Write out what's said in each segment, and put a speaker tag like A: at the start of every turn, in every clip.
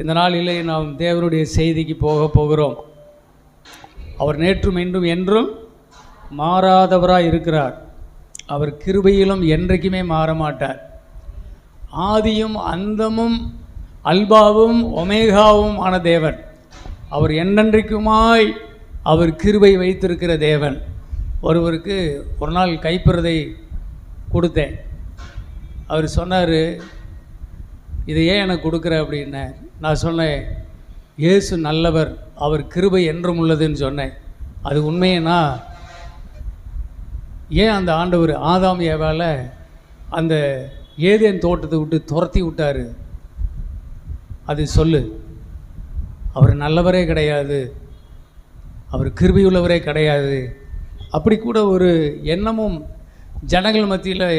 A: இந்த நாளிலே நாம் தேவனுடைய செய்திக்கு போகிறோம். அவர் நேற்றும் இன்றும் என்றும் மாறாதவராய் இருக்கிறார். அவர் கிருபையிலும் என்றைக்குமே மாற மாட்டார். ஆதியும் அந்தமும் அல்பாவும் ஒமேகாவும் ஆன தேவன். அவர் என்னென்றைக்குமாய் அவர் கிருபை வைத்திருக்கிற தேவன். ஒருவருக்கு ஒரு நாள் கைப்பிரதை கொடுத்தேன். அவர் சொன்னார், இதை ஏன் எனக்கு கொடுக்குற அப்படின்னு. நான் சொன்னேன், இயேசு நல்லவர், அவர் கிருபை என்றும் உள்ளதுன்னு சொன்னேன். அது உண்மையனா ஏன் அந்த ஆண்டவர் ஆதாம் ஏவாளை அந்த ஏதேன் தோட்டத்தை விட்டு துரத்தி விட்டார்? அது சொல்லு. அவர் நல்லவரே கிடையாது, அவர் கிருபையுள்ளவரே கிடையாது. அப்படி கூட ஒரு எண்ணமும் ஜனங்கள் மத்தியில்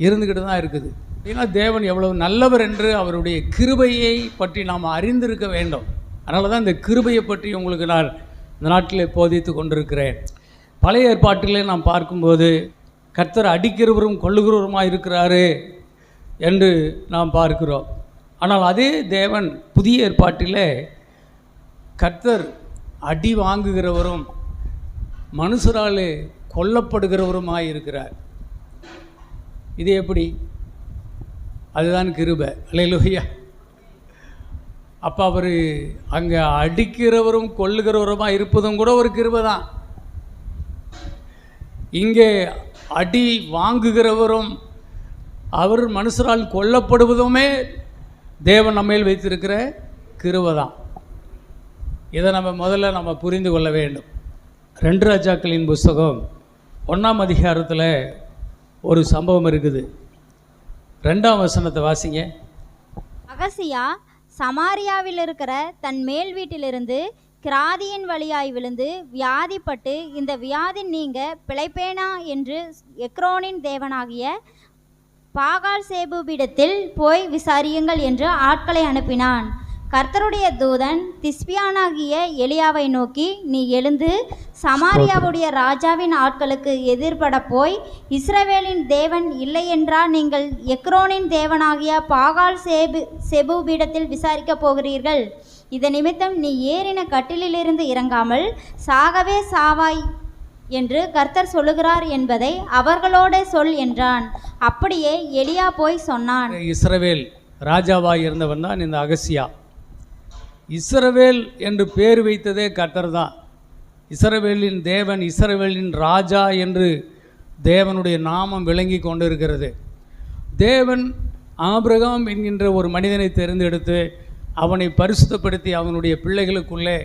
A: இருந்துக்கிட்டு தான் இருக்குது. ஏன்னா தேவன் எவ்வளவு நல்லவர் என்று அவருடைய கிருபையை பற்றி நாம் அறிந்திருக்க வேண்டும். அதனால தான் இந்த கிருபையை பற்றி உங்களுக்கு நான் இந்த நாட்டில் போதித்து கொண்டிருக்கிறேன். பழைய ஏற்பாட்டிலே நாம் பார்க்கும்போது கர்த்தர் அடிக்கிறவரும் கொள்ளுகிறவருமாக இருக்கிறாரு என்று நாம் பார்க்கிறோம். ஆனால் அதே தேவன் புதிய ஏற்பாட்டிலே கர்த்தர் அடி வாங்குகிறவரும் மனுஷராலே கொல்லப்படுகிறவருமாக இருக்கிறார். இது எப்படி? அதுதான் கிருபை. அல்லேலூயா. அப்போ அவர் அங்கே அடிக்கிறவரும் கொல்லுகிறவருமாக இருப்பதும் கூட ஒரு கிருபை தான். இங்கே அடி வாங்குகிறவரும் அவர் மனுஷரால் கொல்லப்படுவதுமே தேவன் நம்மேல் வைத்திருக்கிற கிருபை தான். இதை முதல்ல புரிந்து கொள்ள வேண்டும். 2 ராஜாக்களின் புஸ்தகம் 1ஆம் அதிகாரத்தில் ஒரு சம்பவம் இருக்குது. 2ஆம் வசனத்தை வாசிங்க.
B: அகசியா சமாரியாவில் இருக்கிற தன் மேல் வீட்டிலிருந்து கிராதியின் வழியாய் விழுந்து வியாதிப்பட்டு, இந்த வியாதி நீங்க பிழைப்பேனா என்று எக்ரோனின் தேவனாகிய பாகால் சேபுவிடத்தில் போய் விசாரியுங்கள் என்று ஆட்களை அனுப்பினான். கர்த்தருடைய தூதன் திஸ்பியானாகிய எலியாவை நோக்கி, நீ எழுந்து சமாரியாவுடைய ராஜாவின் ஆட்களுக்கு எதிர்பட போய், இஸ்ரவேலின் தேவன் இல்லை என்றால் நீங்கள் எக்ரோனின் தேவனாகிய பாகால் செபுவிடத்தில் விசாரிக்கப் போகிறீர்கள். இது நிமித்தம் நீ ஏறின கட்டிலிலிருந்து இறங்காமல் சாகவே சாவாய் என்று கர்த்தர் சொல்லுகிறார் என்பதை அவர்களோட சொல் என்றான். அப்படியே எலியா போய் சொன்னான்.
A: இஸ்ரவேல் ராஜாவாய் இருந்தவன் தான் இந்த அகசியா. இஸ்ரவேல் என்று பேர் வைத்ததே கர்த்தர் தான். இஸ்ரவேலின் தேவன், இஸ்ரவேலின் ராஜா என்று தேவனுடைய நாமம் விளங்கி கொண்டிருக்கிறது. தேவன் ஆபிரகாம் என்கின்ற ஒரு மனிதனை தேர்ந்தெடுத்து அவனை பரிசுத்தப்படுத்தி அவனுடைய பிள்ளைகளுக்குள்ளே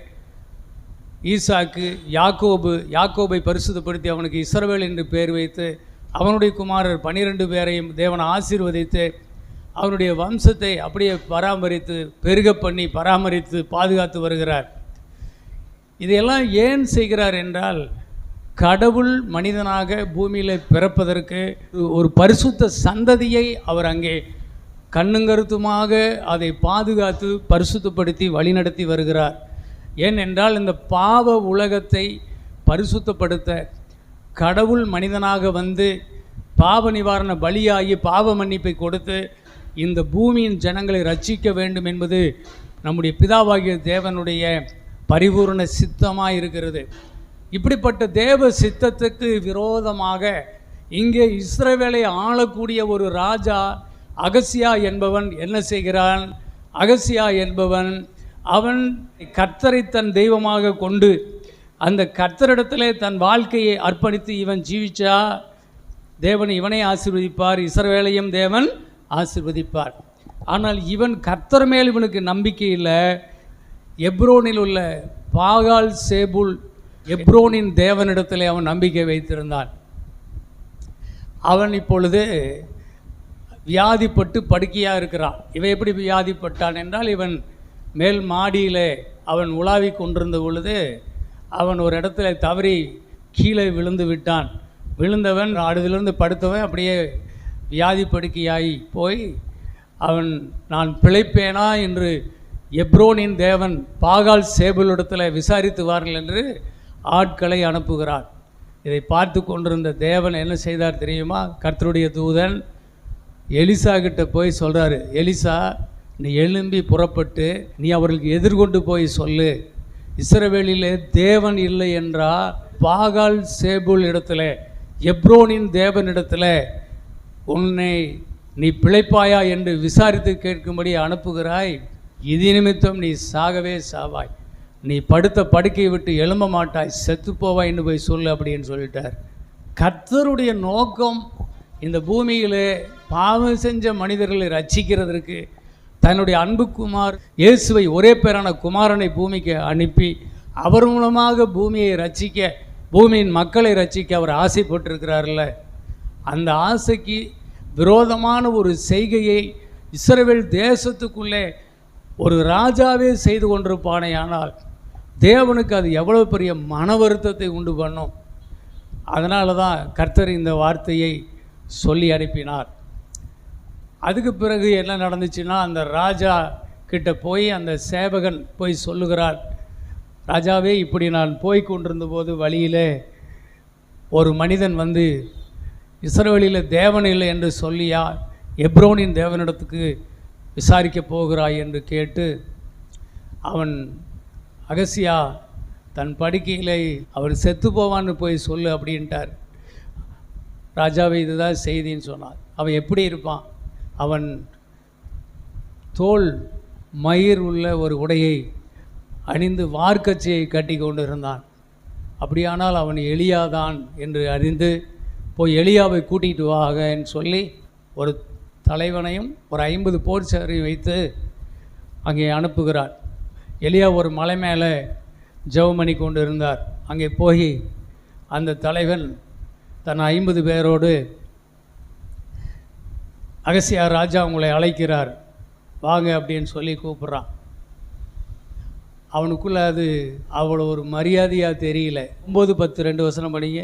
A: ஈசாக்கு, யாக்கோபை பரிசுத்தப்படுத்தி அவனுக்கு இஸ்ரவேல் என்று பேர் வைத்து அவனுடைய குமாரர் 12 பேரையும் தேவன் ஆசீர்வதித்து அவனுடைய வம்சத்தை அப்படியே பராமரித்து பெருக பண்ணி பராமரித்து பாதுகாத்து வருகிறார். இதையெல்லாம் ஏன் செய்கிறார் என்றால், கடவுள் மனிதனாக பூமியில் பிறப்பதற்கு ஒரு பரிசுத்த சந்ததியை அவர் அங்கே கண்ணுங்கருத்துமாக அதை பாதுகாத்து பரிசுத்தப்படுத்தி வழிநடத்தி வருகிறார். ஏனென்றால் இந்த பாவ உலகத்தை பரிசுத்தப்படுத்த கடவுள் மனிதனாக வந்து பாவ நிவாரண பலியாகி பாவ மன்னிப்பை கொடுத்து இந்த பூமியின் ஜனங்களை ரட்சிக்க வேண்டும் என்பது நம்முடைய பிதாவாகிய தேவனுடைய பரிபூர்ண சித்தமாக இருக்கிறது. இப்படிப்பட்ட தேவ சித்தத்துக்கு விரோதமாக இங்கே இஸ்ரவேலை ஆளக்கூடிய ஒரு ராஜா அகசியா என்பவன் என்ன செய்கிறான்? அகசியா என்பவன் அவன் கர்த்தரை தன் தெய்வமாக கொண்டு அந்த கர்த்தரிடத்திலே தன் வாழ்க்கையை அர்ப்பணித்து இவன் ஜீவிச்சா தேவன் இவனை ஆசீர்வதிப்பார், இஸ்ரவேலையும் தேவன் ஆசீர்வதிப்பார். ஆனால் இவன் கர்த்தர் மேல் இவனுக்கு நம்பிக்கை இல்லை. எப்ரோனில் உள்ள பாகால் சேபுல் எப்ரோனின் தேவனிடத்திலே அவன் நம்பிக்கை வைத்திருந்தான். அவன் இப்பொழுது வியாதிப்பட்டு படுக்கையாக இருக்கிறான். இவன் எப்படி வியாதிப்பட்டான் என்றால், இவன் மேல் மாடியில் அவன் உலாவி கொண்டிருந்த பொழுது அவன் ஒரு இடத்துல தவறி கீழே விழுந்து விட்டான். விழுந்தவன் அடுதிலிருந்து படுத்தவன் அப்படியே வியாதி படுக்கையாகி போய் அவன் நான் பிழைப்பேனா என்று எப்ரோனின் தேவன் பாகால் சேபுலிடத்தில் விசாரித்து வார்கள் என்று ஆட்களை அனுப்புகிறார். இதை பார்த்து கொண்டிருந்த தேவன் என்ன செய்தார் தெரியுமா? கர்த்தருடைய தூதன் எலிசா கிட்ட போய் சொல்கிறாரு, எலிசா நீ எழும்பி புறப்பட்டு நீ அவர்களுக்கு எதிர்கொண்டு போய் சொல்லு, இஸ்ரவேலிலே தேவன் இல்லை என்றால் பாகால் சேபுல் இடத்துல, எப்ரோனின் தேவனிடத்துல உன்னை நீ பிழைப்பாயா என்று விசாரித்து கேட்கும்படி அனுப்புகிறாய். இது நிமித்தம் நீ சாகவே சாவாய், நீ படுத்த படுக்கையை விட்டு எழும்ப மாட்டாய், செத்து போவாய் என்று போய் சொல்லு அப்படின்னு சொல்லிட்டார். கர்த்தருடைய நோக்கம் இந்த பூமியிலே பாவம் செஞ்ச மனிதர்களை ரட்சிக்கிறதற்கு தன்னுடைய அன்புக்குமார் இயேசுவை ஒரே பேரான குமாரனை பூமிக்கு அனுப்பி அவர் மூலமாக பூமியை ரட்சிக்க, பூமியின் மக்களை ரட்சிக்க அவர் ஆசைப்பட்டிருக்கிறார்ல. அந்த ஆசைக்கு விரோதமான ஒரு செய்கையை இஸ்ரவேல் தேசத்துக்குள்ளே ஒரு ராஜாவே செய்து கொண்டிருப்பானே, ஆனால் தேவனுக்கு அது எவ்வளோ பெரிய மன வருத்தத்தை உண்டு பண்ணும். அதனால தான் கர்த்தர் இந்த வார்த்தையை சொல்லி அனுப்பினார். அதுக்கு பிறகு என்ன நடந்துச்சுன்னா, அந்த ராஜா கிட்ட போய் அந்த சேவகன் போய் சொல்லுகிறார், ராஜாவே, இப்படி நான் போய் கொண்டிருந்த போது வழியிலே ஒரு மனிதன் வந்து இஸ்ரவேலில் தேவன் இல்லை என்று சொல்லியா எப்ரோனின் தேவனிடத்துக்கு விசாரிக்க போகிறாய் என்று கேட்டு, அவன் அகசியா தன் படுக்கையிலே அவர் செத்து போவான்னு போய் சொல்லு அப்படின்ட்டார். ராஜாவே, இதுதான் செய்தின்னு சொன்னார். அவன் எப்படி இருப்பான்? அவன் தோல் மயிர் உள்ள ஒரு உடையை அணிந்து வார்க்கச்சையை கட்டி கொண்டு இருந்தான். அப்படியானால் அவன் எலியாதான் என்று அறிந்து போய் எலியாவை கூட்டிகிட்டு வாங்கன்னு சொல்லி ஒரு தலைவனையும் ஒரு 50 போர்ச்சரையும் வைத்து அங்கே அனுப்புகிறார். எலியா ஒரு மலை மேலே ஜெபம் பண்ணி கொண்டு இருந்தார். அங்கே போய் அந்த தலைவன் தன் 50 பேரோடு, அகசியா ராஜா உங்களை அழைக்கிறார் வாங்க அப்படின்னு சொல்லி கூப்பிட்றான். அவனுக்குள்ளே அது அவ்வளோ ஒரு மரியாதையாக தெரியல. 9:10 படிங்க.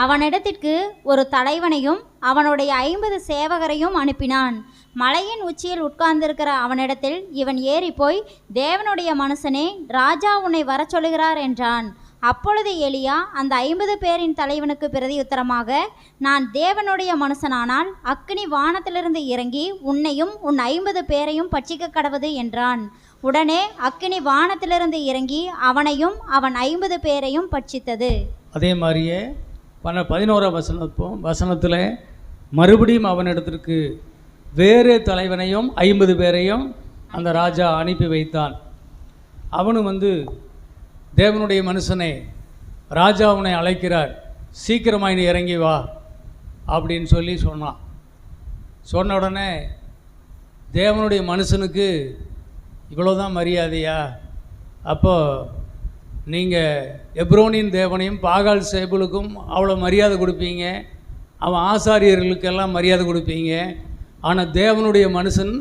B: அவனிடத்திற்கு ஒரு தலைவனையும் அவனுடைய 50 சேவகரையும் அனுப்பினான். மலையின் உச்சியில் உட்கார்ந்திருக்கிற அவனிடத்தில் இவன் ஏறி போய், தேவனுடைய மனுஷனே, ராஜா உன்னை வர சொல்லுகிறார் என்றான். அப்பொழுது எலியா அந்த 50 பேரின் தலைவனுக்கு பிரதியுத்தரமாக, நான் தேவனுடைய மனுஷனானால் அக்கினி வானத்திலிருந்து இறங்கி உன்னையும் உன் 50 பேரையும் பட்சிக்க கடவது என்றான். உடனே அக்கினி வானத்திலிருந்து இறங்கி அவனையும் அவன் 50 பேரையும் பட்சித்தது.
A: அதே மாதிரியே 11ஆம் வசனத்தில் மறுபடியும் அவனிடத்திற்கு வேறு தலைவனையும் 50 பேரையும் அந்த ராஜா அனுப்பி வைத்தான். அவனும் வந்து, தேவனுடைய மனுஷனே, ராஜா அவனை அழைக்கிறார், சீக்கிரமாக நீ இறங்கி வா அப்படின்னு சொல்லி சொன்னான். சொன்ன உடனே தேவனுடைய மனுஷனுக்கு இவ்வளோதான் மரியாதையா? அப்போது நீங்கள் எப்ரோனின் தேவனையும் பாகால் சேபுலுக்கும் அவ்வளோ மரியாதை கொடுப்பீங்க, அவன் ஆசாரியர்களுக்கெல்லாம் மரியாதை கொடுப்பீங்க, ஆனால் தேவனுடைய மனுஷன்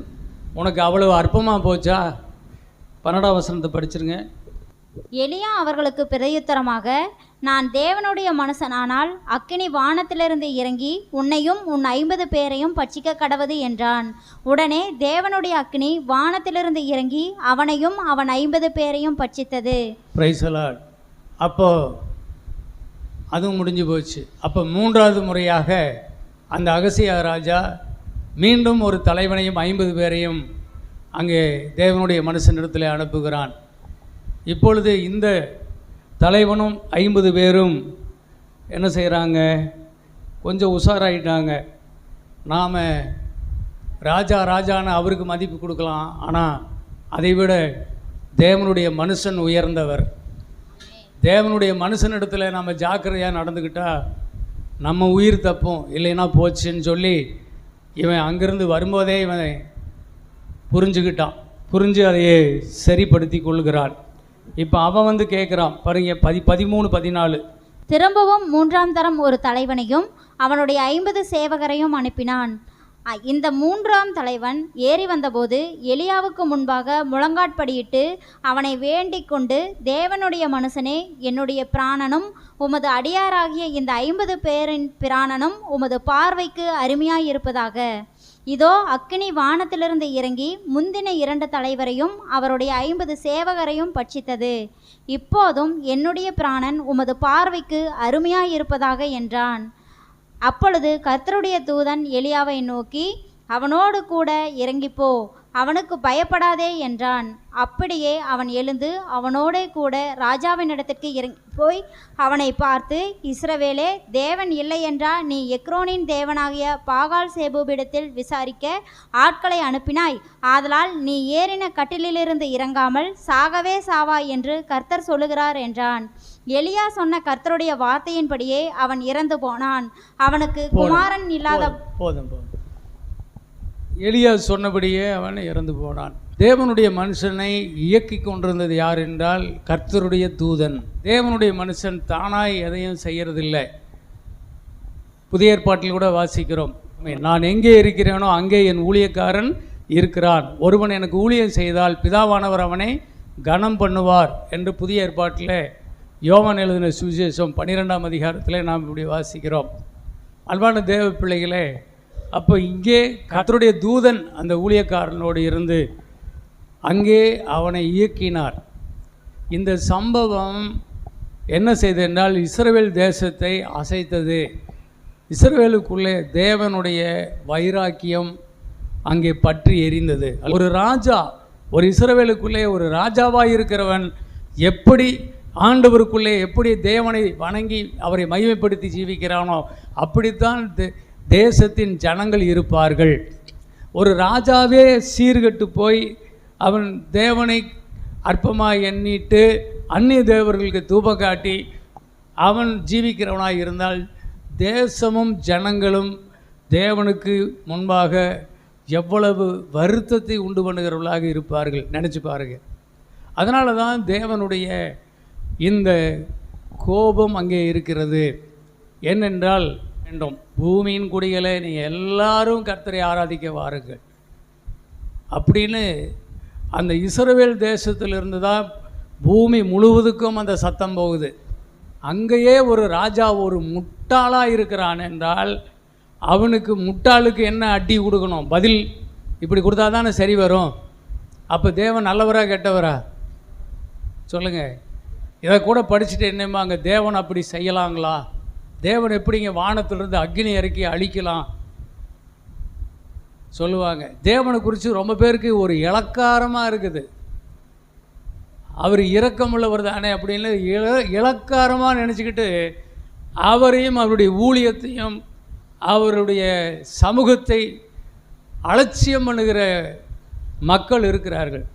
A: உனக்கு அவ்வளோ அற்பமாக போச்சா? 12ஆம் வசனத்தை படிச்சிருங்க.
B: எலியா அவர்களுக்கு பிரதியுத்தரமாக, நான் தேவனுடைய மனுஷனானால் அக்கினி வானத்திலிருந்து இறங்கி உன்னையும் உன் 50 பேரையும் பட்சிக்க கடவது என்றான். உடனே தேவனுடைய அக்கினி வானத்திலிருந்து இறங்கி அவனையும் அவன் 50 பேரையும் பட்சித்தது.
A: Praise the Lord. அப்போ அதுவும் முடிஞ்சு போச்சு. அப்போ 3வது முறையாக அந்த அகசியா ராஜா மீண்டும் ஒரு தலைவனையும் 50 பேரையும் அங்கே தேவனுடைய மனுஷனிடத்தில் அனுப்புகிறான். இப்பொழுது இந்த தலைவனும் 50 பேரும் என்ன செய்கிறாங்க? கொஞ்சம் உஷாராயிட்டாங்க. நாம் ராஜான்னு அவருக்கு மதிப்பு கொடுக்கலாம், ஆனால் அதைவிட தேவனுடைய மனுஷன் உயர்ந்தவர். தேவனுடைய மனுஷனிடத்தில் நம்ம ஜாக்கிரதையாக நடந்துக்கிட்டால் நம்ம உயிர் தப்போம், இல்லைன்னா போச்சுன்னு சொல்லி இவன் அங்கேருந்து வரும்போதே இவன் புரிஞ்சுக்கிட்டான். புரிஞ்சு அதையே சரிப்படுத்தி கொள்கிறான். இப்போ அவன் வந்து கேட்குறான் பாருங்க, 13, 14.
B: திரும்பவும் 3ஆம் தரம் ஒரு தலைவனையும் அவனுடைய 50 சேவகரையும் அனுப்பினான். இந்த 3ஆம் தலைவன் ஏறி வந்தபோது எலியாவுக்கு முன்பாக முழங்காட்படியிட்டு அவனை வேண்டிக் கொண்டு, தேவனுடைய மனுஷனே, என்னுடைய பிராணனும் உமது அடியாராகிய இந்த 50 பேரின் பிராணனும் உமது பார்வைக்கு அருமையாயிருப்பதாக. இதோ அக்கினி வானத்திலிருந்து இறங்கி முந்தின 2 தலைவரையும் அவருடைய 50 சேவகரையும் பட்சித்தது. இப்போதும் என்னுடைய பிராணன் உமது பார்வைக்கு அருமையாயிருப்பதாக என்றான். அப்பொழுது கர்த்தருடைய தூதன் எலியாவை நோக்கி, அவனோடு கூட இறங்கிப்போ, அவனுக்கு பயப்படாதே என்றான். அப்படியே அவன் எழுந்து அவனோடே கூட ராஜாவினிடத்திற்கு இறங்கி போய் அவனை பார்த்து, இஸ்ரவேலே, தேவன் இல்லை என்றா நீ எக்ரோனின் தேவனாகிய பாகால் சேபூபிடத்தில் விசாரிக்க ஆட்களை அனுப்பினாய்? ஆதலால் நீ ஏறின கட்டிலிலிருந்து இறங்காமல் சாகவே சாவாய் என்று கர்த்தர் சொல்லுகிறார் என்றான். எலியா சொன்ன கர்த்தருடைய வார்த்தையின்படியே அவன் இறந்து போனான். அவனுக்கு குமாரன் இல்லாத
A: போதும். எலியா சொன்னபடியே அவன் இறந்து போனான். தேவனுடைய மனுஷனை இயக்கி கொண்டிருந்தது யார் என்றால் கர்த்தருடைய தூதன். தேவனுடைய மனுஷன் தானாய் எதையும் செய்யறதில்லை. புதிய ஏற்பாட்டில் கூட வாசிக்கிறோம், நான் எங்கே இருக்கிறேனோ அங்கே என் ஊழியக்காரன் இருக்கிறான், ஒருவன் எனக்கு ஊழியம் செய்தால் பிதாவானவர் அவனை கனம் பண்ணுவார் என்று புதிய ஏற்பாட்டில் யோவான் எழுதின சுவிசேஷம் 12ஆம் அதிகாரத்தில் நாம் இப்படி வாசிக்கிறோம். அன்பான தேவ பிள்ளைகளே, அப்போ இங்கே கர்த்தருடைய தூதன் அந்த ஊழியக்காரனோடு இருந்து அங்கே அவனை இயக்கினார். இந்த சம்பவம் என்ன செய்தது என்றால் இஸ்ரவேல் தேசத்தை அசைத்தது. இஸ்ரவேலுக்குள்ளே தேவனுடைய வைராக்கியம் அங்கே பற்றி எரிந்தது. ஒரு ராஜா, ஒரு இஸ்ரவேலுக்குள்ளே ஒரு ராஜாவாக இருக்கிறவன் எப்படி ஆண்டவருக்குள்ளே எப்படி தேவனை வணங்கி அவரை மகிமைப்படுத்தி ஜீவிக்கிறானோ அப்படித்தான் தேசத்தின் ஜனங்கள் இருப்பார்கள். ஒரு ராஜாவே சீர்கெட்டு போய் அவன் தேவனை அற்பமாக எண்ணிட்டு அந்நிய தேவர்களுக்கு தூபம் காட்டி அவன் ஜீவிக்கிறவனாக இருந்தால் தேசமும் ஜனங்களும் தேவனுக்கு முன்பாக எவ்வளவு வருத்தத்தை உண்டு பண்ணுகிறவர்களாக இருப்பார்கள், நினச்சி பாருங்கள். அதனால தான் தேவனுடைய இந்த கோபம் அங்கே இருக்கிறது. ஏனென்றால் வேண்டும், பூமியின் குடிகளை நீங்கள் எல்லாரும் கர்த்தரை ஆராதிக்க வாருங்கள் அப்படின்னு அந்த இஸ்ரவேல் தேசத்திலிருந்து தான் பூமி முழுவதுக்கும் அந்த சத்தம் போகுது. அங்கேயே ஒரு ராஜா ஒரு முட்டாளாக இருக்கிறான் என்றால் அவனுக்கு முட்டாளுக்கு என்ன அடி கொடுக்கணும், பதில் இப்படி கொடுத்தா தானே சரி வரும். அப்போ தேவன் நல்லவரா கெட்டவரா சொல்லுங்கள்? இதை கூட படிச்சுட்டு என்னம்மா அங்கே தேவன் அப்படி செய்யலாங்களா, தேவன் எப்படிங்க வானத்திலிருந்து அக்னி இறக்கி அழிக்கலாம் சொல்லுவாங்க. தேவனை குறித்து ரொம்ப பேருக்கு ஒரு இளக்காரமாக இருக்குது. அவர் இரக்கமுள்ளவர் தானே அப்படின்னு இளக்காரமாக நினச்சிக்கிட்டு அவரையும் அவருடைய ஊழியத்தையும் அவருடைய சமூகத்தை அலட்சியம் பண்ணுகிற மக்கள் இருக்கிறார்கள்.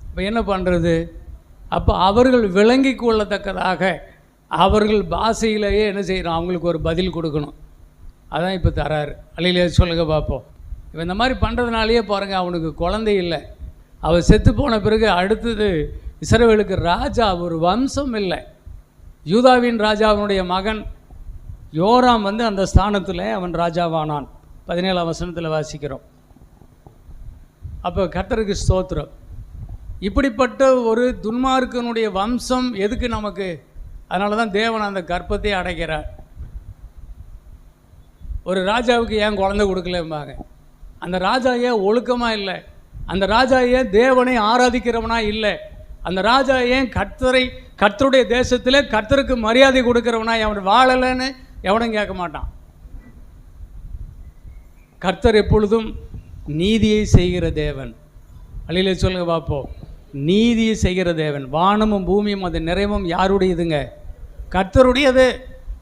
A: இப்போ என்ன பண்ணுறது? அப்போ அவர்கள் விளங்கி கொள்ளத்தக்கதாக அவர்கள் பாஷையிலேயே என்ன செய்கிறோம், அவங்களுக்கு ஒரு பதில் கொடுக்கணும். அதான் இப்போ தராரு. அல்லையிலே சொல்லுங்க பார்ப்போம். இப்போ இந்த மாதிரி பண்ணுறதுனாலேயே பாருங்கள், அவனுக்கு குழந்தை இல்லை. அவர் செத்து போன பிறகு அடுத்தது இஸ்ரவேலுக்கு ராஜா ஒரு வம்சம் இல்லை. யூதாவின் ராஜாவினுடைய மகன் யோராம் வந்து அந்த ஸ்தானத்தில் அவன் ராஜாவானான். 17ஆம் வசனத்தில் வாசிக்கிறோம். அப்போ கர்த்தருக்கு ஸ்தோத்திரம். இப்படிப்பட்ட ஒரு துன்மார்க்கனுடைய வம்சம் எதுக்கு நமக்கு? அதனால தான் தேவன் அந்த கர்ப்பத்தை அடைக்கிறார். ஒரு ராஜாவுக்கு ஏன் குழந்தை கொடுக்கலம்பாங்க. அந்த ராஜா ஏன் ஒழுக்கமாக இல்லை? அந்த ராஜா ஏன் தேவனை ஆராதிக்கிறவனா இல்லை? அந்த ராஜா ஏன் கர்த்தருடைய தேசத்தில் கர்த்தருக்கு மரியாதை கொடுக்கிறவனா அவன் வாழலைன்னு எவனும் கேட்க மாட்டான். கர்த்தர் எப்பொழுதும் நீதியை செய்கிற தேவன். அல்லையிலே சொல்லுங்க பார்ப்போம். நீதியை செய்கிற தேவன். வானமும் பூமியும் அது நிறைவும் யாருடையதுங்க? கர்த்தருடையது.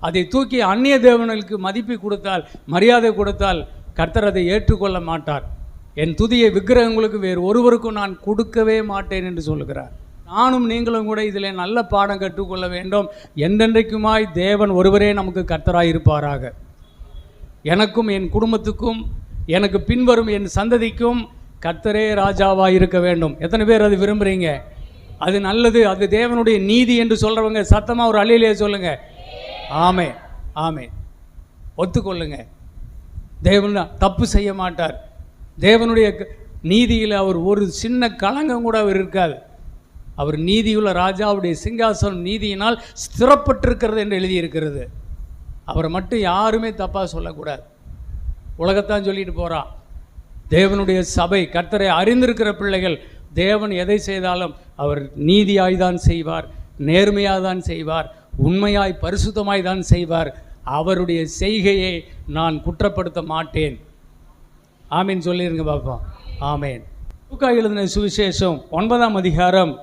A: அதை தூக்கி அந்நிய தேவனுக்கு மதிப்பு கொடுத்தால், மரியாதை கொடுத்தால் கர்த்தர் அதை ஏற்றுக்கொள்ள மாட்டார். என் துதியை விக்கிரகங்களுக்கு வேறு ஒருவருக்கும் நான் கொடுக்கவே மாட்டேன் என்று சொல்லுகிறார். நானும் நீங்களும் கூட இதில் நல்ல பாடம் கற்றுக்கொள்ள வேண்டும். என்றென்றைக்குமாய் தேவன் ஒருவரே நமக்கு கர்த்தராக இருப்பாராக. எனக்கும் என் குடும்பத்துக்கும் எனக்கு பின்வரும் என் சந்ததிக்கும் கர்த்தரே ராஜாவாக இருக்க வேண்டும். எத்தனை பேர் அது விரும்புகிறீங்க? அது நல்லது. அது தேவனுடைய நீதி என்று சொல்கிறவங்க சத்தமாக ஒரு அல்லேலூயா சொல்லுங்க. ஆமே ஆமே, ஒத்துக்கொள்ளுங்க. தேவன் தப்பு செய்ய மாட்டார். தேவனுடைய நீதியில் அவர் ஒரு சின்ன களங்கம் கூட அவர் இருக்காது. அவர் நீதியுள்ள ராஜா. அவருடைய சிங்காசனம் நீதியினால் ஸ்திரப்பட்டிருக்கிறது என்று எழுதியிருக்கிறது. அவரை மட்டும் யாருமே தப்பாக சொல்லக்கூடாது. உலகத்தான் சொல்லிட்டு போகிறான். தேவனுடைய சபை, கர்த்தரை அறிந்திருக்கிற பிள்ளைகள், தேவன் எதை செய்தாலும் அவர் நீதியாய் தான் செய்வார், நேர்மையாக தான் செய்வார், உண்மையாய் பரிசுத்தமாய் தான் செய்வார். அவருடைய செய்கையை நான் குற்றப்படுத்த மாட்டேன். ஆமீன் சொல்லிருங்க பார்ப்போம். ஆமேன். லூக்கா எழுதின சுவிசேஷம் 9ஆம் அதிகாரம்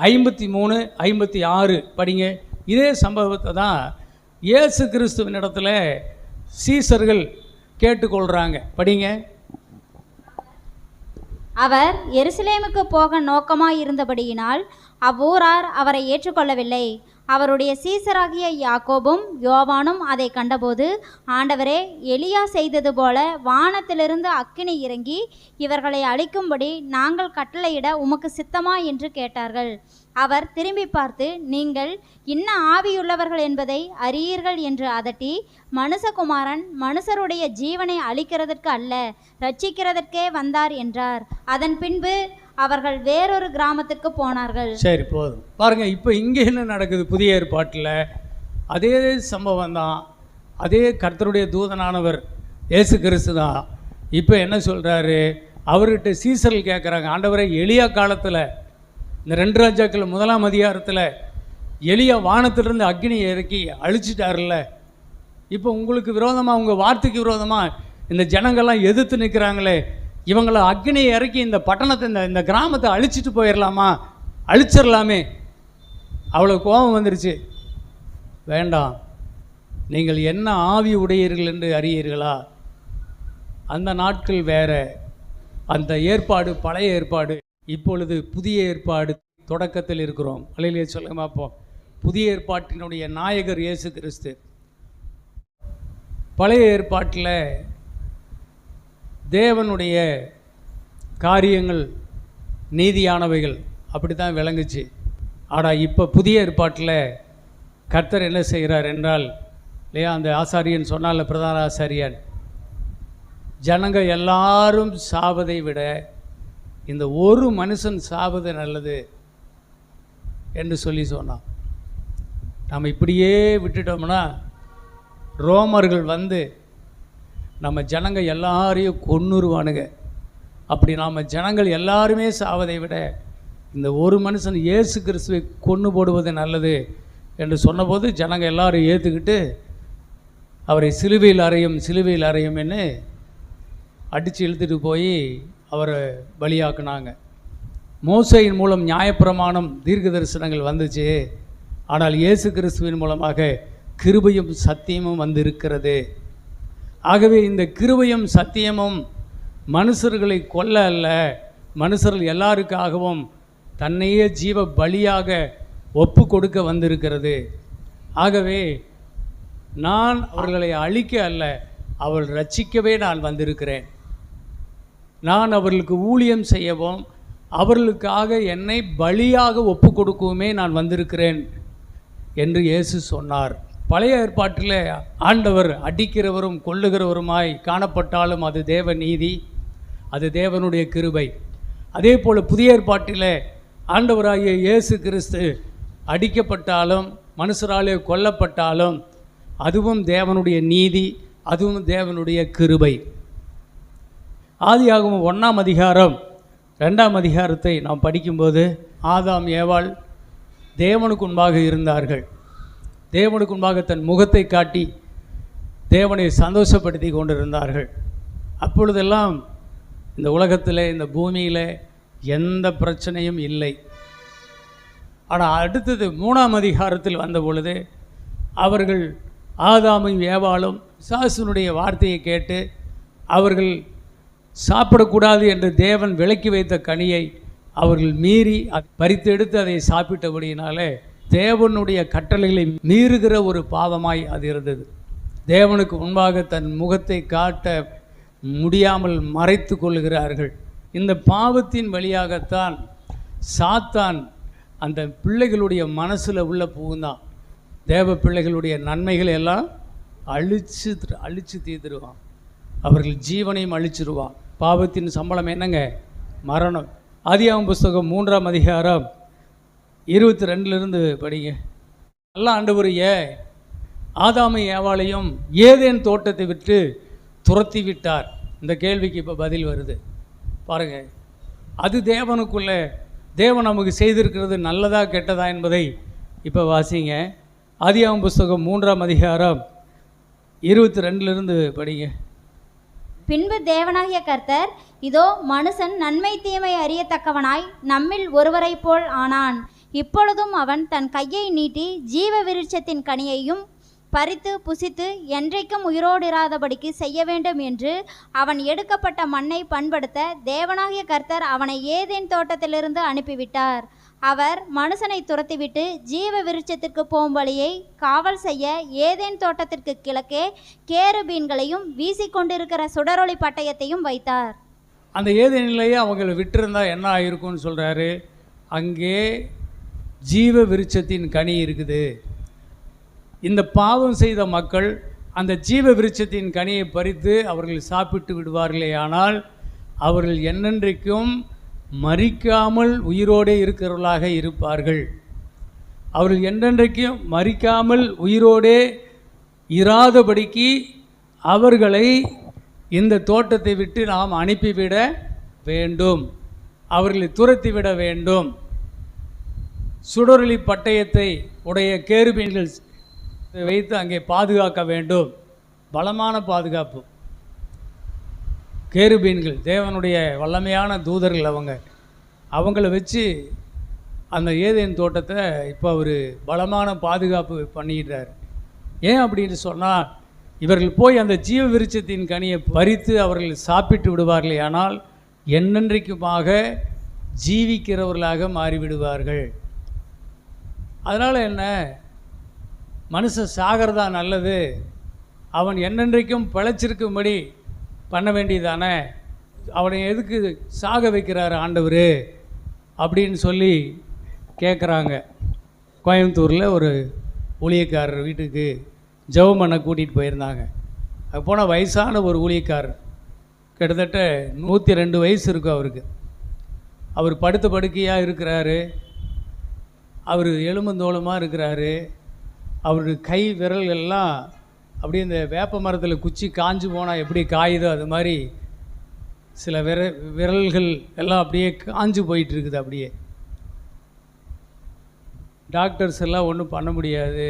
A: 53, 56 படிங்க. இதே சம்பவத்தை தான் இயேசு கிறிஸ்துவின் இடத்துல சீசர்கள் கேட்டுக்கொள்கிறாங்க. படிங்க.
B: அவர் எருசலேமுக்கு போக நோக்கமாய் இருந்தபடியினால் அவ்வூரார் அவரை ஏற்றுக்கொள்ளவில்லை. அவருடைய சீசராகிய யாக்கோபும் யோவானும் அதை கண்டபோது, ஆண்டவரே, எலியா செய்தது போல வானத்திலிருந்து அக்கினி இறங்கி இவர்களை அழிக்கும்படி நாங்கள் கட்டளையிட உமக்கு சித்தமா என்று கேட்டார்கள். அவர் திரும்பி பார்த்து, நீங்கள் இன்ன ஆவியுள்ளவர்கள் என்பதை அறியீர்கள் என்று அதட்டி, மனுஷகுமாரன் மனுஷருடைய ஜீவனை அழிக்கிறதற்கு அல்ல, ரட்சிக்கிறதற்கே வந்தார் என்றார். அதன் பின்பு அவர்கள் வேறொரு கிராமத்துக்கு போனார்கள்.
A: சரி, போதும். பாருங்க, இப்போ இங்கே என்ன நடக்குது? புதிய ஏற்பாட்டில் அதே சம்பவம் தான். அதே கர்த்தருடைய தூதனானவர் இயேசு கிறிஸ்து தான். இப்போ என்ன சொல்கிறாரு? அவர்கிட்ட சீசர்கள் கேட்குறாங்க, ஆண்டவரை, எலியா காலத்தில் இந்த 2 ராஜாக்கள் 1ஆம் அதிகாரத்தில் எலியா வானத்திலிருந்து அக்னி இறக்கி அழிச்சிட்டார்ல, இப்போ உங்களுக்கு விரோதமாக, உங்கள் வார்த்தைக்கு விரோதமாக இந்த ஜனங்கள்லாம் எதிர்த்து நிற்கிறாங்களே, இவங்களை அக்னியை இறக்கி இந்த பட்டணத்தை இந்த கிராமத்தை அழிச்சிட்டு போயிடலாமா? அழிச்சிடலாமே. அவ்வளோ கோபம் வந்துருச்சு. வேண்டாம், நீங்கள் என்ன ஆவி உடையீர்கள் என்று அறியீர்களா? அந்த நாட்கள் வேற, அந்த ஏற்பாடு பழைய ஏற்பாடு. இப்பொழுது புதிய ஏற்பாடு தொடக்கத்தில் இருக்கிறோம். அல்லேலூயா சொல்லுங்க பார்ப்போம். புதிய ஏற்பாட்டினுடைய நாயகர் இயேசு கிறிஸ்து. பழைய ஏற்பாட்டில் தேவனுடைய காரியங்கள் நீதியானவைகள், அப்படி தான் விளங்குச்சு. ஆனால் இப்போ புதிய ஏற்பாட்டில் கர்த்தர் என்ன செய்கிறார் என்றால், இல்லையா, அந்த ஆசாரியன் சொன்னால, பிரதான ஆசாரியன், ஜனங்க எல்லாரும் சாவதை விட இந்த ஒரு மனுஷன் சாவது நல்லது என்று சொல்லி சொன்னான். நம்ம இப்படியே விட்டுட்டோம்னா ரோமர்கள் வந்து நம்ம ஜனங்க எல்லாரையும் கொன்னுருவானுங்க. அப்படி நாம் ஜனங்கள் எல்லாருமே சாவதை விட இந்த ஒரு மனுஷன் இயேசு கிறிஸ்துவை கொன்று போடுவது நல்லது என்று சொன்னபோது ஜனங்க எல்லாரும் ஏற்றுக்கிட்டு அவரை சிலுவையில் அறையும் என்று அடித்து இழுத்துட்டு போய் அவரை பலியாக்குனாங்க. மோசையின் மூலம் நியாயப்பிரமாணம் தீர்க்க தரிசனங்கள் வந்துச்சு. ஆனால் இயேசு கிறிஸ்துவின் மூலமாக கிருபையும் சத்தியமும் வந்திருக்கிறது. ஆகவே இந்த கிருபையும் சத்தியமும் மனுஷர்களை கொல்ல அல்ல, மனுஷர்கள் எல்லாருக்காகவும் தன்னையே ஜீவ பலியாக ஒப்பு கொடுக்க வந்திருக்கிறது. ஆகவே நான் அவர்களை அழிக்க அல்ல, அவள் ரட்சிக்கவே நான் வந்திருக்கிறேன். நான் அவர்களுக்கு ஊழியம் செய்யவும் அவர்களுக்காக என்னை பலியாக ஒப்பு கொடுக்கவுமே நான் வந்திருக்கிறேன் என்று இயேசு சொன்னார். பழைய ஏற்பாட்டில் ஆண்டவர் அடிக்கிறவரும் கொல்லுகிறவருமாய் காணப்பட்டாலும் அது தேவ நீதி, அது தேவனுடைய கிருபை. அதே போல் புதிய ஏற்பாட்டில் ஆண்டவராகிய இயேசு கிறிஸ்து அடிக்கப்பட்டாலும் மனுஷராலே கொல்லப்பட்டாலும் அதுவும் தேவனுடைய நீதி, அதுவும் தேவனுடைய கிருபை. ஆதியாகமம் 1ஆம் அதிகாரம் 2ஆம் அதிகாரத்தை நாம் படிக்கும்போது, ஆதாம் ஏவாள் தேவனுக்கு முன்பாக இருந்தார்கள். தேவனுக்கு முன்பாக தன் முகத்தை காட்டி தேவனை சந்தோஷப்படுத்தி கொண்டிருந்தார்கள். அப்பொழுதெல்லாம் இந்த உலகத்தில், இந்த பூமியில் எந்த பிரச்சனையும் இல்லை. ஆனால் அடுத்தது 3ஆம் அதிகாரத்தில் வந்த பொழுது அவர்கள் ஆதாமும் ஏவாளும் பிசாசுனுடைய வார்த்தையை கேட்டு அவர்கள் சாப்பிடக்கூடாது என்று தேவன் விலக்கி வைத்த கனியை அவர்கள் மீறி பறித்தெடுத்து அதை சாப்பிட்டபடியினாலே தேவனுடைய கட்டளைகளை மீறுகிற ஒரு பாவமாய் அது இருந்தது. தேவனுக்கு முன்பாக தன் முகத்தை காட்ட முடியாமல் மறைத்து கொள்ளுகிறார்கள். இந்த பாவத்தின் வழியாகத்தான் சாத்தான் அந்த பிள்ளைகளுடைய மனசில் உள்ள புகுந்தான். தேவ பிள்ளைகளுடைய நன்மைகளை எல்லாம் அழிச்சு தீர்த்துருவான். அவர்கள் ஜீவனையும் அழிச்சிருவான். பாவத்தின் சம்பளம் என்னங்க? மரணம். ஆதியாகமம் புஸ்தகம் 3ஆம் அதிகாரம் 22 படிங்க. நல்லா ஆண்டவரைய ஆதாமை ஏவாளையும் ஏதேன் தோட்டத்தை விட்டு துரத்தி விட்டார். இந்த கேள்விக்கு இப்போ பதில் வருது பாருங்கள். அது தேவனுக்குள்ளே தேவன் நமக்கு செய்திருக்கிறது நல்லதா கெட்டதா என்பதை இப்போ வாசிங்க. ஆதியாகமம் புஸ்தகம் 3ஆம் அதிகாரம் 22 படிங்க.
B: பின்பு தேவனாகிய கர்த்தர், இதோ மனுஷன் நன்மை தீமை அறியத்தக்கவனாய் நம்மில் ஒருவரைப் போல் ஆனான். இப்பொழுதும் அவன் தன் கையை நீட்டி ஜீவ விருட்சத்தின் கனியையும் பறித்து புசித்து என்றைக்கும் உயிரோடிராதபடிக்கு செய்ய வேண்டும் என்று அவன் எடுக்கப்பட்ட மண்ணை பண்படுத்த தேவனாகிய கர்த்தர் அவனை ஏதேன் தோட்டத்திலிருந்து அனுப்பிவிட்டார். அவர் மனுஷனை துரத்திவிட்டு ஜீவ விருட்சத்திற்கு போகும் வழியை காவல் செய்ய ஏதேன் தோட்டத்திற்கு கிழக்கே கேருபீன்களையும் வீசிக்கொண்டிருக்கிற சுடரொளி பட்டயத்தையும் வைத்தார்.
A: அந்த ஏதேனிலேயே அவங்களை விட்டிருந்தா என்ன ஆயிருக்கும்னு சொல்கிறாரு. அங்கே ஜீவ விருட்சத்தின் கனி இருக்குது. இந்த பாவம் செய்த மக்கள் அந்த ஜீவ விருட்சத்தின் கனியை பறித்து அவர்கள் சாப்பிட்டு விடுவார்களே, ஆனால் அவர்கள் என்னென்றைக்கும் மரிக்காமல் உயிரோடே இருக்கிறவர்களாக இருப்பார்கள். அவர்கள் என்றென்றைக்கும் மரிக்காமல் உயிரோடே இராதபடிக்கு அவர்களை இந்த தோட்டத்தை விட்டு நாம் அனுப்பிவிட வேண்டும், அவர்களை துரத்திவிட வேண்டும். சுடரொளி பட்டயத்தை உடைய கேருபீன்கள் வைத்து அங்கே பாதுகாக்க வேண்டும். பலமான பாதுகாப்பு. கேருபீன்கள் தேவனுடைய வல்லமையான தூதர்கள். அவங்கள வச்சு அந்த ஏதேன் தோட்டத்தை இப்போ அவர் பலமான பாதுகாப்பு பண்ணிடுறார். ஏன் அப்படின்னு சொன்னால், இவர்கள் போய் அந்த ஜீவ விருட்சத்தின் கனியை பறித்து அவர்கள் சாப்பிட்டு விடுவார்களே, ஆனால் என்னென்றைக்குமாக ஜீவிக்கிறவர்களாக மாறிவிடுவார்கள். அதனால் என்ன, மனுஷன் சாகிறதா நல்லது, அவன் என்னென்றைக்கும் பிழைச்சிருக்கும்படி பண்ண வேண்டியதானே, அவனை எதுக்கு சாக வைக்கிறாரு ஆண்டவர் அப்படின்னு சொல்லி கேட்குறாங்க. கோயம்புத்தூரில் ஒரு ஊழியக்காரர் வீட்டுக்கு ஜெபம் பண்ண கூட்டிகிட்டு போயிருந்தாங்க. அது போனால் வயசான ஒரு ஊழியக்காரர், கிட்டத்தட்ட 102 வயசு இருக்கும் அவருக்கு. அவர் படுத்த படுக்கையாக இருக்கிறாரு, அவர் எலும்பந்தோளமாக இருக்கிறாரு. அவருடைய கை விரல் எல்லாம் அப்படியே இந்த வேப்ப மரத்தில் குச்சி காஞ்சு போனால் எப்படி காயுதோ அது மாதிரி சில விரல்கள் எல்லாம் அப்படியே காஞ்சு போயிட்டுருக்குது. அப்படியே டாக்டர்ஸ் எல்லாம் ஒன்றும் பண்ண முடியாது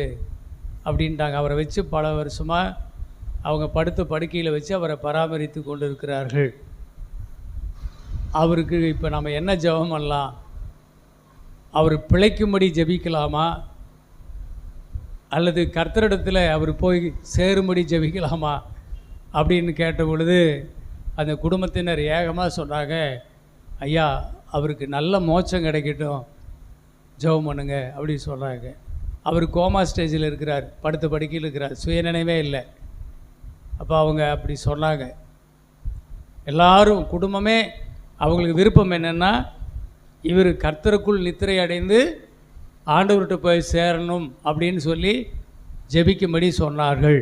A: அப்படின்ட்டாங்க. அவரை வச்சு பல வருஷமாக அவங்க படுத்த படுக்கையில் வச்சு அவரை பராமரித்து கொண்டு இருக்கிறார்கள். அவருக்கு இப்போ நம்ம என்ன ஜெபம் பண்ணலாம்? அவர் பிழைக்கும்படி ஜெபிக்கலாமா, அல்லது கர்த்தரிடத்தில் அவர் போய் சேரும்படி ஜெபிக்கலாமா அப்படின்னு கேட்ட பொழுது அந்த குடும்பத்தினர் ஏகமாக சொன்னாங்க, ஐயா அவருக்கு நல்ல மோட்சம் கிடைக்கட்டும், ஜெபம் பண்ணுங்க அப்படின்னு சொல்கிறாங்க. அவர் கோமா ஸ்டேஜில் இருக்கிறார், படுத்த படுக்கையில் இருக்கிறார், சுயநினைவே இல்லை. அப்போ அவங்க அப்படி சொன்னாங்க. எல்லாரும் குடும்பமே அவங்களுக்கு விருப்பம் என்னென்னா, இவர் கர்த்தருக்குள் நித்திரை அடைந்து ஆண்டவர்கிட்ட போய் சேரணும் அப்படின்னு சொல்லி ஜெபிக்கும்படி சொன்னார்கள்.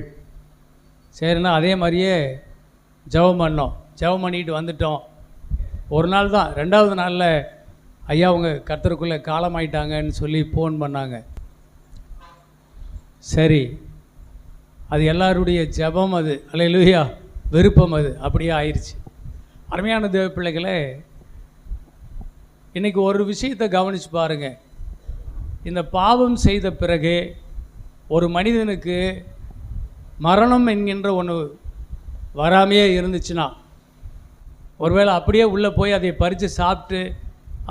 A: சரிண்ணா, அதே மாதிரியே ஜெபம் பண்ணோம். ஜெபம் பண்ணிட்டு வந்துட்டோம். ஒரு நாள் தான், 2வது நாளில் ஐயா அவங்க கர்த்தருக்குள்ளே காலமாயிட்டாங்கன்னு சொல்லி ஃபோன் பண்ணாங்க. சரி, அது எல்லாருடைய ஜெபம், அது அல்லேலூயா விருப்பம், அது அப்படியே ஆயிடுச்சு. அருமையான தேவ பிள்ளைகளே, இன்றைக்கி ஒரு விஷயத்தை கவனித்து பாருங்கள். இந்த பாவம் செய்த பிறகு ஒரு மனிதனுக்கு மரணம் என்கின்ற ஒன்று வராமையே இருந்துச்சுன்னா, ஒருவேளை அப்படியே உள்ளே போய் அதை பறித்து சாப்பிட்டு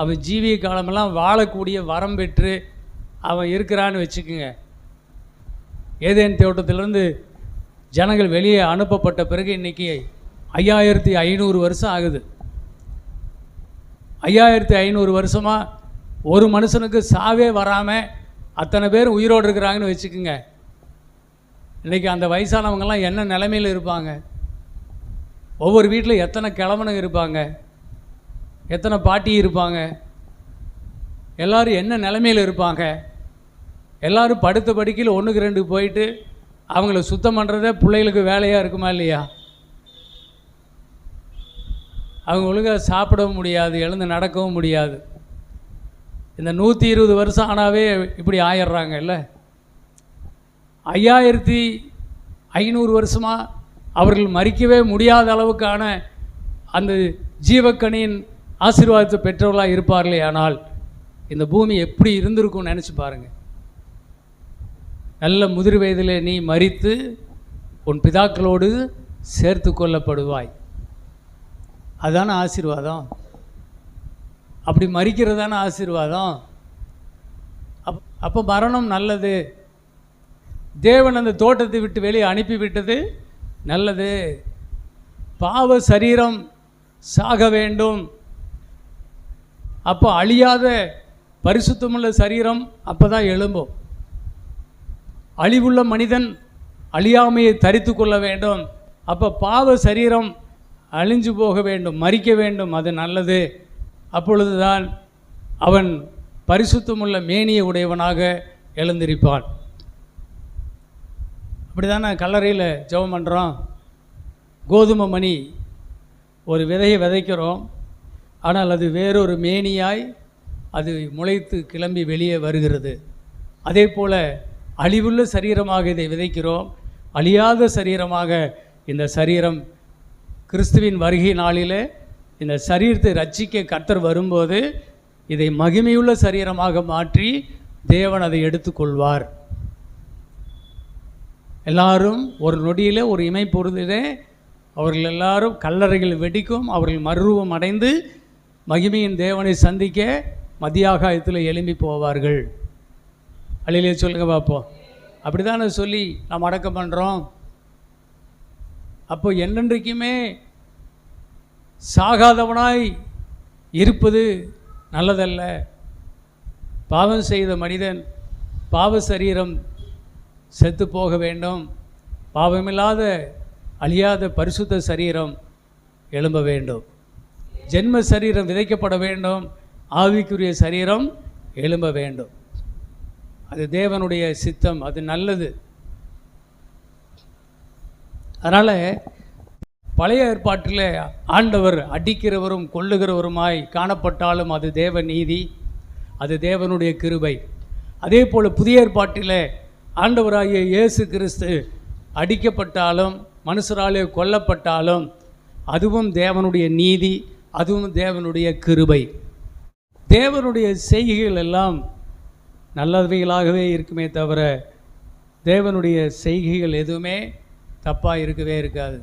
A: அவன் ஜீவிய காலமெல்லாம் வாழக்கூடிய வரம் பெற்று அவன் இருக்கிறான்னு வச்சுக்குங்க. ஏதேன் தோட்டத்திலேருந்து ஜனங்கள் வெளியே அனுப்பப்பட்ட பிறகு இன்றைக்கி 5500 வருஷம் ஆகுது. 5500 வருஷமாக ஒரு மனுஷனுக்கு சாவே வராமல் அத்தனை பேர் உயிரோடு இருக்கிறாங்கன்னு வச்சுக்குங்க. இன்றைக்கி அந்த வயசானவங்கெல்லாம் என்ன நிலைமையில் இருப்பாங்க? ஒவ்வொரு வீட்டில் எத்தனை கிழவனுங்க இருப்பாங்க, எத்தனை பாட்டி இருப்பாங்க, எல்லோரும் என்ன நிலைமையில் இருப்பாங்க? எல்லோரும் படுத்த படுக்கையில் 1க்கு 2 போயிட்டு அவங்கள சுத்தம் பண்ணுறதே பிள்ளைகளுக்கு வேலையாக இருக்குமா இல்லையா? அவங்க ஒழுங்காக சாப்பிடவும் முடியாது, எழுந்து நடக்கவும் முடியாது. இந்த 120 வருஷம் ஆனாவே இப்படி ஆயிடுறாங்க இல்லை? 5500 வருஷமாக அவர்கள் மறிக்கவே முடியாத அளவுக்கான அந்த ஜீவக்கனியின் ஆசீர்வாதத்தை பெற்றவர்களாக இருப்பார்களே, ஆனால் இந்த பூமி எப்படி இருந்திருக்கும்னு நினச்சி பாருங்கள். நல்ல முதிர் வயதில் நீ மரித்து உன் பிதாக்களோடு சேர்த்து கொள்ளப்படுவாய். அதுதானே ஆசீர்வாதம். அப்படி மரிக்கிறது தானே ஆசீர்வாதம். அப்போ மரணம் நல்லது. தேவன் அந்த தோட்டத்தை விட்டு வெளியே அனுப்பிவிட்டது நல்லது. பாவ சரீரம் சாக வேண்டும். அப்போ அழியாத பரிசுத்தமுள்ள சரீரம் அப்போ தான் எழும்பும். அழிவுள்ள மனிதன் அழியாமையை தரித்து கொள்ள வேண்டும். அப்போ பாவ சரீரம் அழிஞ்சு போக வேண்டும், மரிக்க வேண்டும். அது நல்லது. அப்பொழுதுதான் அவன் பரிசுத்தமுள்ள மேனியை உடையவனாக எழுந்திருப்பான். அப்படி தானே கல்லறையில் ஜெபம் பண்ணுறோம். கோதுமை மணி ஒரு விதையை விதைக்கிறோம், ஆனால் அது வேறொரு மேனியாய் அது முளைத்து கிளம்பி வெளியே வருகிறது. அதே போல் அழிவுள்ள சரீரமாக இதை விதைக்கிறோம், அழியாத சரீரமாக இந்த சரீரம் கிறிஸ்துவின் வருகை நாளில் இந்த சரீரத்தை ரட்சிக்க கர்த்தர் வரும்போது இதை மகிமையுள்ள சரீரமாக மாற்றி தேவன் அதை எடுத்துக்கொள்வார். எல்லாரும் ஒரு நொடியில் ஒரு இமை பொழுதிலே அவர்கள் எல்லாரும் கல்லறைகள் வெடிக்கும். அவர்கள் மறுரூபம் அடைந்து மகிமையின் தேவனை சந்திக்க மத்தியாகாயத்தில் எழும்பி போவார்கள். அல்லேலூயா சொல்லுங்க பார்ப்போம். அப்படி தானே சொல்லி நாம் அடக்கம் பண்ணுறோம். அப்போ என்னென்றைக்குமே சாகாதவனாய் இருப்பது நல்லதல்ல. பாவம் செய்த மனிதன் பாவ சரீரம் செத்து போக வேண்டும். பாவமில்லாத அழியாத பரிசுத்த சரீரம் எழும்ப வேண்டும். ஜென்ம சரீரம் விதைக்கப்பட வேண்டும், ஆவிக்குரிய சரீரம் எழும்ப வேண்டும். அது தேவனுடைய சித்தம், அது நல்லது. அதனால் பழைய ஏற்பாட்டில் ஆண்டவர் அடிக்கிறவரும் கொல்லுகிறவருமாய் காணப்பட்டாலும் அது தேவ நீதி, அது தேவனுடைய கிருபை. அதே போல் புதிய ஏற்பாட்டில் ஆண்டவராகிய இயேசு கிறிஸ்து அடிக்கப்பட்டாலும் மனுஷராலே கொல்லப்பட்டாலும் அதுவும் தேவனுடைய நீதி, அதுவும் தேவனுடைய கிருபை. தேவனுடைய செய்கைகள் எல்லாம் நல்லவைகளாகவே இருக்குமே தவிர தேவனுடைய செய்கைகள் எதுவுமே தப்பாக இருக்கவே இருக்காது.